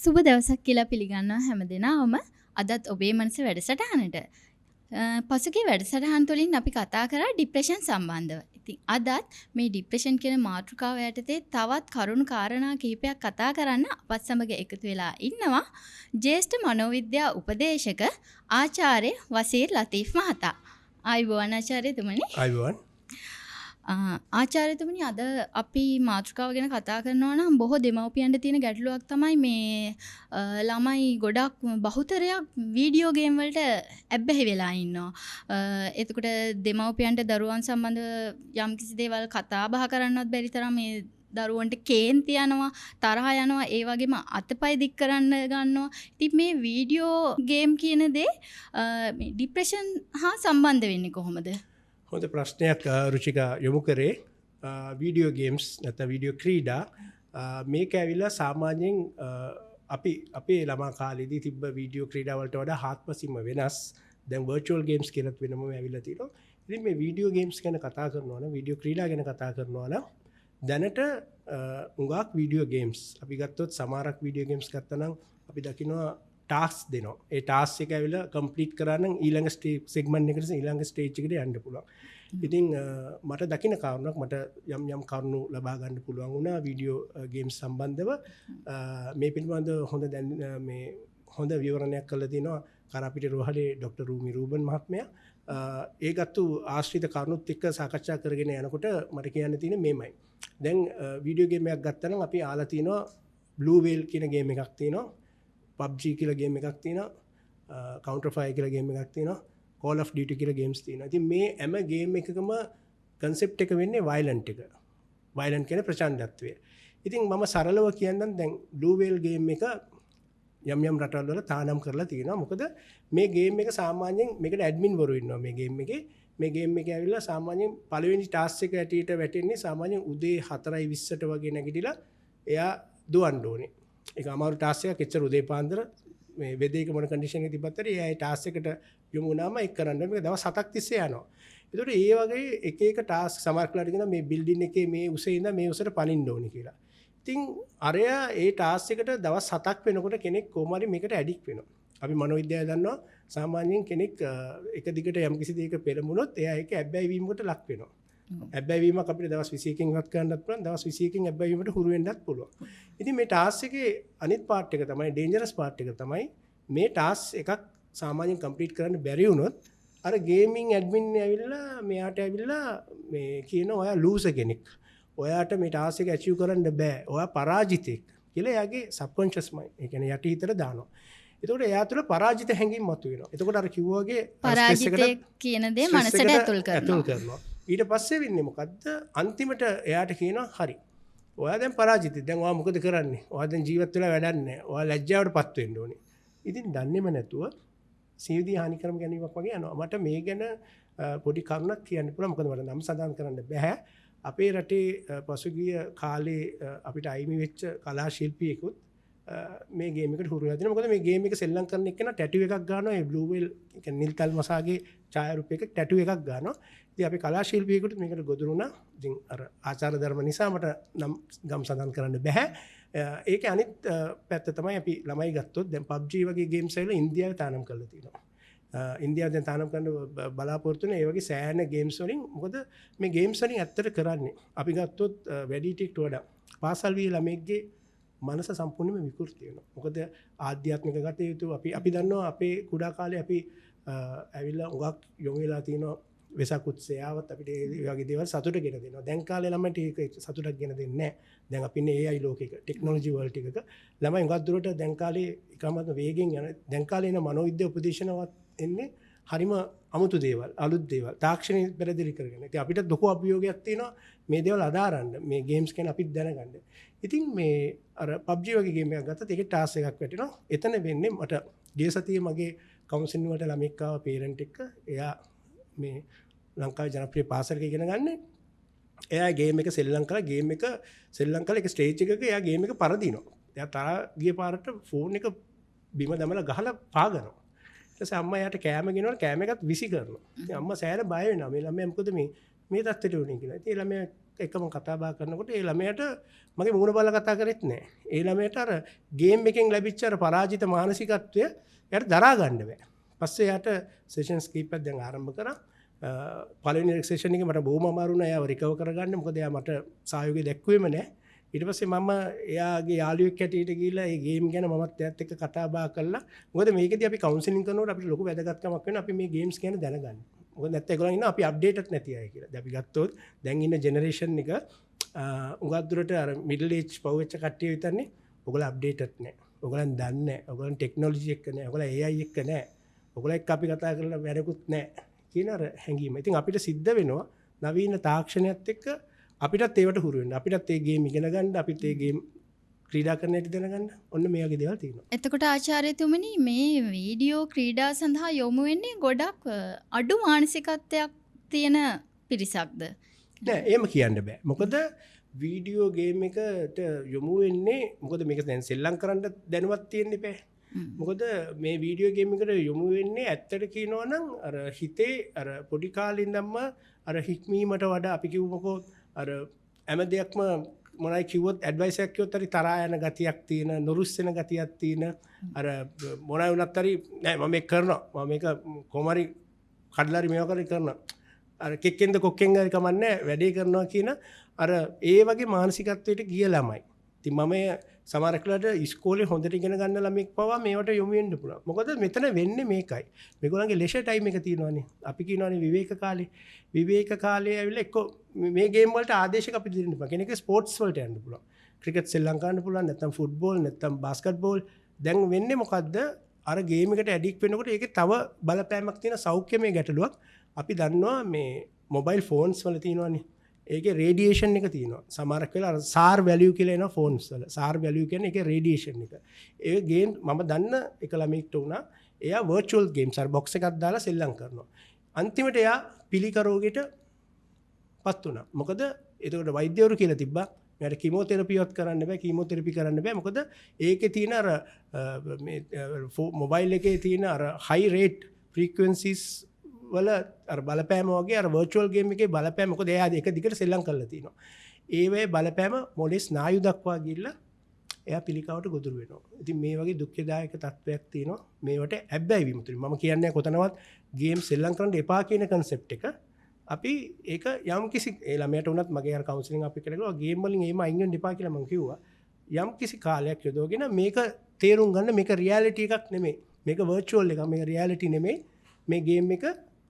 සුබ දවසක් කියලා පිළිගන්නවා හැමදෙනාම. අදත් ඔබේ මනස වැඩසටහනට. පසුගිය වැඩසටහන් තුළින් අපි කතා කරා ડિප්‍රෙෂන් සම්බන්ධව. ඉතින් අදත් මේ ડિප්‍රෙෂන් කියන මාතෘකාව යටතේ තවත් කරුණු කාරණා කිහිපයක් කතා කරන්න අපත් සමග එකතු වෙලා ඉන්නවා. ජ්‍යෙෂ්ඨ මනෝවිද්‍යා උපදේශක ආචාර්ය වසීර් ලතීෆ් මහතා. ආයුබෝවන් ආචාර්යතුමනි. ආයුබෝවන්. ආචාර්යතුමනි, අද අපි මාතෘකාව ගැන කතා කරනවා නම් බොහෝ දෙමව්පියන්ට තියෙන ගැටලුවක් තමයි මේ ළමයි ගොඩක් බහුතරයක් වීඩියෝ ගේම් වලට ඇබ්බැහි වෙලා ඉන්නවා. එතකොට දෙමව්පියන්ට දරුවන් සම්බන්ධ යම්කිසි දේවල් කතා බහ කරන්නවත් බැරි තරම් මේ දරුවන්ට කේන්ති යනවා, තරහ යනවා, ඒ වගේම අතපය දික් කරන්න ගන්නවා. ඉතින් මේ වීඩියෝ ගේම් කියන දේ මේ ડિප්‍රෙෂන් හා සම්බන්ධ වෙන්නේ කොහොමද? හොඳ ප්‍රශ්නයක් රුචිකා යොමු කරේ. වීඩියෝ ගේම්ස් නැත්නම් වීඩියෝ ක්‍රීඩා මේක ඇවිල්ලා සාමාන්‍යයෙන් අපි අපේ ළමා කාලේදී තිබ්බ වීඩියෝ ක්‍රීඩා වලට වඩා හාත්පසින්ම වෙනස්. දැන් වර්චුවල් ගේම්ස් කියලාත් වෙනම ඇවිල්ලා තියෙනවා. ඉතින් මේ වීඩියෝ ගේම්ස් ගැන කතා කරනවා නම්, වීඩියෝ ක්‍රීඩා ගැන කතා කරනවා නම් දැනට උඟාක් වීඩියෝ ගේම්ස් අපි ගත්තොත් සමහරක් වීඩියෝ ගේම්ස් ගත්තා නම් අපි දකිනවා ටාස්ක් දෙනවා. ඒ ටාස්ක් එක ඇවිල්ලා කම්ප්ලීට් කරා නම් ඊළඟ සෙග්මන්ට් එකට ඊළඟ ස්ටේජ් එකට යන්න පුළුවන්. ඉතින් මට දකින්න කාරණාවක්, මට යම් කරුණු ලබා ගන්න පුළුවන් වුණා වීඩියෝ ගේම්ස් සම්බන්ධව. මේ පිළිබඳව හොඳ විවරණයක් කළා තිනවා කරාපිටිය රෝහලේ ડોક્ટર රූමි රූබන් මහත්මයා. ඒකත් ආශ්‍රිත කරුණුත් එක්ක සාකච්ඡා කරගෙන යනකොට මට කියන්න තියෙන්නේ මේමයි. දැන් වීඩියෝ ගේම් එකක් ගත්තා නම් අපි ආලා තිනවා Blue Whale කියන ගේම් එකක් තියෙනවා. PUBG කියලා ගේම් එකක් තියෙනවා. Counter Fire කියලා ගේම් එකක් තියෙනවා. Call of Duty කියලා ගේම්ස් තියෙනවා. ඉතින් මේ හැම ගේම් එකකම concept එක වෙන්නේ violent එක. violent කියන්නේ ප්‍රචණ්ඩත්වය. ඉතින් මම සරලව කියන්නම් දැන් Blue Whale ගේම් එක යම් රටවල් වල තානම් කරලා තියෙනවා. මොකද මේ ගේම් එක සාමාන්‍යයෙන් මේකට ඇඩ්මින් වරු ඉන්නවා මේ ගේම් එකේ. මේ ගේම් එකේ ඇවිල්ලා සාමාන්‍යයෙන් පළවෙනි ටාස්ක් එක ඇටියට වැටෙන්නේ සාමාන්‍යයෙන් උදේ 4:20ට වගේ නැගිටලා එයා දුවන්න ඕනේ. ඒක අමාරු ටාස්ක් එකක්. එච්චර උදේ පාන්දර මේ වෙදේක මොන කන්ඩිෂන් එකේ තිබ්බත් හරි එයා ඒ ටාස්ක් එකට යොමු වුණාම ඒක කරන්න මේක දවස් 7ක් තිස්සේ යනවා. ඒතකොට ඒ වගේ එක එක ටාස්ක් සමහරක්ලාට කියනවා මේ බිල්ඩින් එකේ මේ උසේ ඉඳන් මේ උසට පනින්න ඕනේ කියලා. ඉතින් අරයා ඒ ටාස්ක් එකට දවස් 7ක් වෙනකොට කෙනෙක් කොහොම හරි මේකට ඇඩික්ට් වෙනවා. අපි මනෝවිද්‍යාව දන්නවා සාමාන්‍යයෙන් කෙනෙක් එක දිගට යම් කිසි දෙයක පෙළඹුණොත් එයා ඒක ඇබ්බැහි වීමකට ලක් වෙනවා. ඇබ්බැහි වීමක් අපිට දවස් 21කින් ඉවත් කරන්නත් පුළුවන්, දවස් 21කින් ඇබ්බැහි වීමට හුරු වෙන්නත් පුළුවන්. ඉතින් මේ ටාස්ක් එකේ අනිත් පාර්ට් එක තමයි ඩේන්ජරස් පාර්ට් එක තමයි මේ ටාස්ක් එකක් සාමාන්‍යයෙන් කම්ප්ලීට් කරන්න බැරි වුණොත් අර ගේමින් ඇඩ්මින් ඇවිල්ලා මෙයාට ඇවිල්ලා මේ කියන ඔයා ලූසර් කෙනෙක්. ඔයාට මේ ටාස්ක් එක ඇචීව් කරන්න බෑ. ඔයා පරාජිතෙක් කියලා එයාගේ සබ්කොන්ෂස් මයින්ඩ්, ඒ කියන්නේ යටි හිතට දානවා. එතකොට එයා තුළ පරාජිත හැඟීම් මතුවෙනවා. එතකොට අර කිව්වා වගේ පරාජිතය කියන දේ මනසට ඇතුල් කරනවා. ඊට පස්සේ වෙන්නේ මොකද්ද? අන්තිමට එයාට කියනවා හරි. ඔයා දැන් පරාජිතයි. දැන් ඔයා මොකද කරන්නේ? ඔයා දැන් ජීවත් වෙලා වැඩක් නැහැ. ඔයා ලැජ්ජාවටපත් වෙන්න ඕනේ. ඉතින් දන්නේම නැතුව සීවිදී හානි කරම ගැනීමක් වගේ යනවා. මට මේ ගැන පොඩි කරුණක් කියන්න පුළුවන්. මොකද මට නම් සඳහන් කරන්න බෑ. අපේ රටේ පසුගිය කාලේ අපිට අයිමි වෙච්ච කලා ශිල්පියෙකුත් මේ ගේම් එකට හුරු වෙලා තියෙනවා. මොකද මේ ගේම් එක සෙල්ලම් කරන එක්කෙනා ටැටු එකක් ගන්නවා. ඒ Blue Whale කියන්නේ නිල්තල් මසාගේ ඡායාරූපයක ටැටු එකක් ගන්නවා. ඉතින් අපි කලා ශිල්පියෙකුට මේකට ගොදුරු වුණා. ඉතින් අර ආචාර ධර්ම නිසා මට නම් ගම් සඳහන් කරන්න බෑ. ඒකේ අනිත් පැත්ත තමයි අපි ළමයි ගත්තොත් දැන් PUBG වගේ ගේම්ස් වල ඉන්දියාවේ තානම් කරලා තියෙනවා. ඉන්දියාව දැන් තානම් කරන්න බලාපොරොත්තු වෙන ඒ වගේ සෑහෙන ගේම්ස් වලින්. මොකද මේ ගේම්ස් වලින් ඇත්තට කරන්නේ අපි ගත්තොත් වැඩිහිටියෙක්ට වඩා පාසල් වී ළමෙක්ගේ මනස සම්පූර්ණයෙන්ම විකෘති වෙනවා. මොකද ආධ්‍යාත්මික ගතියුතු අපි දන්නවා අපේ කුඩා කාලේ අපි ඇවිල්ලා උගක් යොමු වෙලා තියෙනවා වෙසක් උත්සයාවත් අපිට ඒ වගේ දේවල් සතුට ගෙන දෙනවා. දැන් කාලේ ළමයින්ට ඒක සතුටක් ගෙන දෙන්නේ නැහැ. දැන් අපි ඉන්නේ AI ලෝකයක, ටෙක්නොලොජි වර්ල්ඩ් එකක. ළමයි උගක් දුරට දැන් කාලේ එකමත් වේගෙන් යන දැන් කාලේ එන මනෝවිද්‍යා උපදේශනවත් එන්නේ හරිම අමුතු දේවල්, අලුත් දේවල්, තාක්ෂණය පෙරදිරි කරගෙන. ඉතින් අපිට ලොකු අභියෝගයක් තියෙනවා මේ දේවල් අදාරන්න, මේ ගේම්ස් ගැන අපිත් දැනගන්න. ඉතින් මේ අර PUBG වගේ ගේම් එකක් ගත්තත් ඒකේ ටාස්ක් එකක් වැටෙනවා. එතන වෙන්නේ මට ගිය සතියේ මගේ කවුන්සලින් වලට ළමෙක් ආව පේරන්ට් එක්ක. එයා මේ ලංකාවේ ජනප්‍රිය පාසලක ඉගෙන ගන්න. එයා ගේම් එක සෙල්ලම් කරලා එක ස්ටේජ් එකක එයා ගේම් එක පරදිනවා. එයා තරහා ගිය පාරට ෆෝන් එක බිම දමලා ගහලා පාගනවා. ඊට පස්සේ අම්මා එයාට කෑම ගෙනවලා කෑම එකත් විසි කරනවා. ඉතින් අම්මා සෑහෙන බය වෙනවා. මේ ළමයා මොකද මේ තත්ත්වයට උනේ කියලා. ඉතින් ළමයා එකම කතා බහ කරනකොට ඒ ළමයට මගේ මූණ බලලා කතා කරෙත් නැහැ. ඒ ළමයට අර ගේම් එකෙන් ලැබිච්ච අර පරාජිත මානසිකත්වය එයාට දරා ගන්න බෑ. පස්සේ එයාට සෙෂන්ස් කීපයක් දැන් ආරම්භ කරා. පළවෙනි සෙෂන් එකේ මට බොහොම අමාරු වුණා එයාව රිකවර් කරගන්න. මොකද එයා මට සහයෝගය දැක්ුවේම නැහැ. ඊට පස්සේ මම එයාගේ යාළුවෙක් හැටියට ගිහිල්ලා ඒ ගේම් ගැන මමත් එයාත් එක්ක කතා බහ කළා. මොකද මේකෙදී අපි කවුන්සලින් කරනකොට අපිට ලොකු වැදගත්කමක් වෙනවා අපි මේ ගේම්ස් ගැන දැනගන්න. මොකද නැත්නම් ඒගොල්ලන් ඉන්නවා අපි අප්ඩේටඩ් නැති අය කියලා. දැන් අපි ගත්තොත් දැන් ඉන්න ජෙනරේෂන් එක උගත් දුරට අර මිඩල් ඒජ් පව් වෙච්ච කට්ටිය විතරනේ. ඔයගොල්ලෝ අප්ඩේටඩ් නැහැ. ඔයගොල්ලන් දන්නේ නැහැ. ඔයගොල්ලන් ටෙක්නොලොජි එක නැහැ. ඔයගොල්ලෝ AI එක නැහැ. ඔයගොල්ලෝ එක්ක අපි කතා කරලා වැඩකුත් නැහැ කියන අර හැඟීම. ඉතින් අපිට සිද්ධ වෙනවා නවීන තාක්ෂණයත් එක්ක අපිටත් ඒවට හුරු වෙන්න. අපිටත් ඒ ගේම් ඉගෙන ගන්න, අපිට ඒ ගේම් ක්‍රීඩා කරන හැටි දැනගන්න. ඔන්න මේ වගේ දේවල් තියෙනවා. එතකොට ආචාර්යතුමනි මේ වීඩියෝ ක්‍රීඩා සඳහා යොමු වෙන්නේ ගොඩක් අඩු මානසිකත්වයක් තියෙන පිරිසක්ද? නෑ එහෙම කියන්න බෑ. මොකද වීඩියෝ ගේම් එකට යොමු වෙන්නේ මොකද මේක දැන් සෙල්ලම් කරන්න දැනුවත් තියෙන්න බෑ. මොකද මේ වීඩියෝ ගේම් එකට යොමු වෙන්නේ ඇත්තට කියනවා නම් අර හිතේ අර පොඩි කාලේ ඉඳන්ම අර හික්මීමට වඩා අපි කිව්වකෝ අර හැම දෙයක්ම මොනයි කිව්වොත් ඇඩ්වයිස් එකක් කිව්වොත් හරි තරහා යන ගතියක් තියෙන, නොරුස්සෙන ගතියක් තියෙන අර මොනයි වුණත් හරි නෑ මම මේක කරනවා. මම මේක කොහොමරි කඩලා හරි මේවා කරනවා. අර කෙක්කෙන්ද කොක්කෙන් හරි කමන්නේ වැඩේ කරනවා කියන අර ඒ වගේ මානසිකත්වයට ගිය ළමයි. ඉතින් මම සමහර වෙලාවට ඉස්කෝලේ හොඳට ඉගෙන ගන්න ළමෙක් පවා මේවට යොමු වෙන්න පුළුවන්. මොකද මෙතන වෙන්නේ මේකයි. මේගොල්ලන්ගේ ලෙෂර් ටයිම් එක තියෙනවානේ. අපි කියනවානේ විවේක කාලේ. විවේක කාලේ ඇවිල්ලා එක්ක මේ ගේම් වලට ආදේශක අපි දෙන්න පුළුවන්. කෙනෙක් ස්පෝර්ට්ස් වලට යන්න පුළුවන්. ක්‍රිකට් සෙල්ලම් කරන්න පුළුවන්. නැත්නම් ෆුට්බෝල් නැත්නම් බාස්කට්බෝල්. දැන් වෙන්නේ මොකද්ද? අර ගේම් එකට ඇඩික්ට් වෙනකොට ඒකේ තව බලපෑමක් තියෙන සෞඛ්‍යමය ගැටලුවක් අපි දන්නවා මේ මොබයිල් ෆෝන්ස් වල තියෙනවානේ. ඒකේ රේඩියේෂන් එක තියෙනවා. සමහරක් වෙලා SAR වැලියු කියලා එනවා ෆෝන්ස් වල. SAR වැලියු කියන්නේ ඒකේ රේඩියේෂන් එක. ඒ ගේම් මම දන්න එක ළමෙක්ට උනා එයා වර්චුවල් ගේම්ස් අර බොක්ස් එකක් දාලා සෙල්ලම් කරනවා. අන්තිමට එයා පිළිකරෝගෙට පත් වුණා. මොකද එතකොට වෛද්‍යවරු කියලා තිබ්බා මෙයාට කීමෝതെරපිවත් කරන්න බෑ, කීමෝതെරපි කරන්න බෑ. මොකද ඒකේ තියෙන අර මේ මොබයිල් එකේ තියෙන අර හයි රේට් ෆ්‍රීකවෙන්සිස් වල අර බලපෑම වගේ අර වර්චුවල් ගේම් එකේ බලපෑම මොකද එයා එක දිගට සෙල්ලම් කරලා තිනවා. ඒ වේ බලපෑම මොලේ ස්නායු දක්වා ගිහිල්ලා එයා පිළිකාවට ගොදුරු වෙනවා. ඉතින් මේ වගේ දුක්ඛදායක තත්වයක් තියෙනවා. මේවට ඇබ්බැහි වීම තුලින් මම කියන්නේ කොතනවත් ගේම් සෙල්ලම් කරන්න එපා කියන concept එක අපි ඒක යම් කිසි ඒ ළමයට උනත් මගේ අර කවුන්සලින් අපි කියලා කිව්වා ගේම් වලින් එහෙම අයින් වෙන්න එපා කියලා මම කිව්වා. යම් කිසි කාලයක් යොදවගෙන මේක තේරුම් ගන්න මේක රියැලිටි එකක් නෙමෙයි. මේක වර්චුවල් එකක්. මේක රියැලිටි නෙමෙයි. මේ ගේම් එක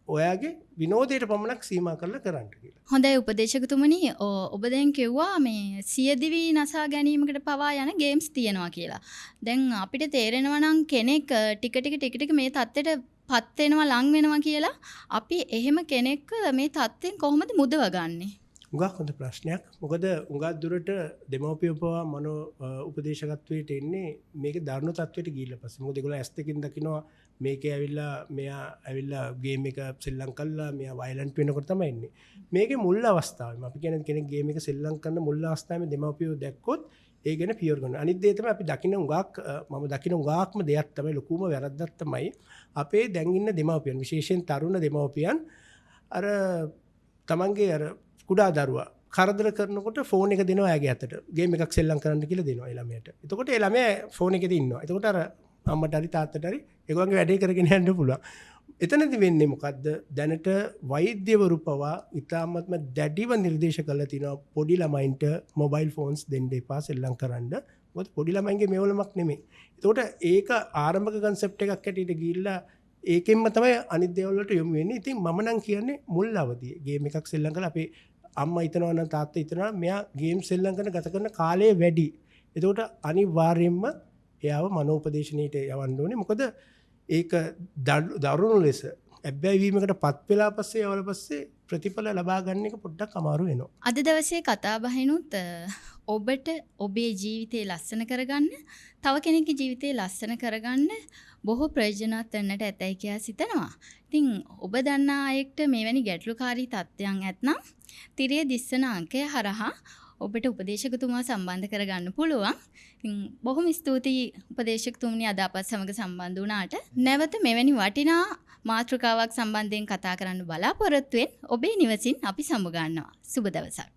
ඔයාගේ විනෝදයට පමණක් සීමා කරලා කරන්න කියලා. හොඳයි උපදේශකතුමනි ඔබ දැන් කිව්වා මේ සියදිවි නසා ගැනීමකට පවා යන ගේම්ස් තියෙනවා කියලා. දැන් අපිට තේරෙනවා නම් කෙනෙක් ටික ටික මේ தත්ත්වයට පත් වෙනවා ලං වෙනවා කියලා අපි එහෙම කෙනෙක් මේ தත්ත්වෙන් කොහොමද මුදවගන්නේ? උගා හොඳ ප්‍රශ්නයක්. මොකද උගා දුරට දෙමව්පියෝ පවා මනෝ උපදේශකත්වයට එන්නේ මේකේ දරුණු තත්ත්වයට ගිහිල්ලා පස්සේ. මොකද ඒගොල්ලෝ ඇස් දෙකින් දකිනවා මේකේ ඇවිල්ලා මෙයා ඇවිල්ලා ගේම් එක සෙල්ලම් කළා මෙයා වයලන්ට් වෙනකොට තමයි එන්නේ. මේකේ මුල් අවස්ථාවේ අපි කියන්නේ කෙනෙක් ගේම් එක සෙල්ලම් කරන මුල් අවස්ථාවේ දෙමව්පියෝ දැක්කොත් ඒ ගැන පියවර ගන්නවා. අනිත් දේ තමයි අපි දකින්න උගාක් මම දකින්න උගාක්ම දෙයක් තමයි ලොකුම වැරද්දක් තමයි අපේ දැන් ඉන්න දෙමව්පියන් විශේෂයෙන් තරුණ දෙමව්පියන් අර තමන්ගේ අර කුඩා දරුවා කරදර කරනකොට ෆෝන් එක දෙනවා එයාගේ අතට. ගේම් එකක් සෙල්ලම් කරන්න කියලා දෙනවා ඒ ළමයට. එතකොට ඒ ළමයා ෆෝන් එකේ ඉන්නවා. එතකොට අර අම්මට හරි තාත්තට හරි ඒගොල්ලන්ගේ වැඩේ කරගෙන යන්න පුළුවන්. එතනදි වෙන්නේ මොකද්ද? දැනට වෛද්‍යවරු පවා ඉතාමත්ම දැඩිව නිර්දේශ කරලා තිනවා පොඩි ළමයින්ට මොබයිල් ෆෝන්ස් දෙන්න එපා සෙල්ලම් කරන්න. මොකද පොඩි ළමයින්ගේ මේවලමක් නෙමෙයි. එතකොට ඒක ආරම්භක concept එකක් හැටියට ගිහිල්ලා ඒකෙන්ම තමයි අනිත් දේවල් වලට යොමු වෙන්නේ. ඉතින් මම නම් කියන්නේ මුල් අවදියේ ගේම් එකක් සෙල්ලම් කරලා අපේ අම්මා හිතනවා නම් තාත්තා හිතනවා මෙයා ගේම් සෙල්ලම් කරන ගත කරන කාලය වැඩි. එතකොට අනිවාර්යයෙන්ම එයාව මනෝපදේශනීයට යවන්න ඕනේ. මොකද ඒක දරුණු ලෙස ඇබ්බැහි වීමකට පත් වෙලා පස්සේ යවල පස්සේ ප්‍රතිඵල ලබා ගන්න එක පොඩ්ඩක් අමාරු වෙනවා. අද දවසේ කතා බහිනුත් ඔබට ඔබේ ජීවිතේ ලස්සන කරගන්න, තව කෙනෙක්ගේ ජීවිතේ ලස්සන කරගන්න බොහෝ ප්‍රයෝජනවත් වෙන්නට ඇතයි කියලා සිතනවා. ඉතින් ඔබ දන්නා අයෙක්ට මෙවැනි ගැටලුකාරී තත්ත්වයන් ඇතනම් තිරයේ දිස්සන අංකය හරහා ඔබට උපදේශකතුමා සම්බන්ධ කරගන්න පුළුවන්. ඉතින් බොහොම ස්තුතියි උපදේශකතුමනි අද අපත් සමග සම්බන්ධ වුණාට. නැවත මෙවැනි වටිනා මාතෘකාවක් සම්බන්ධයෙන් කතා කරන්න බලාපොරොත්තු වෙන ඔබේ නිවසින් අපි සමු ගන්නවා. සුබ දවසක්.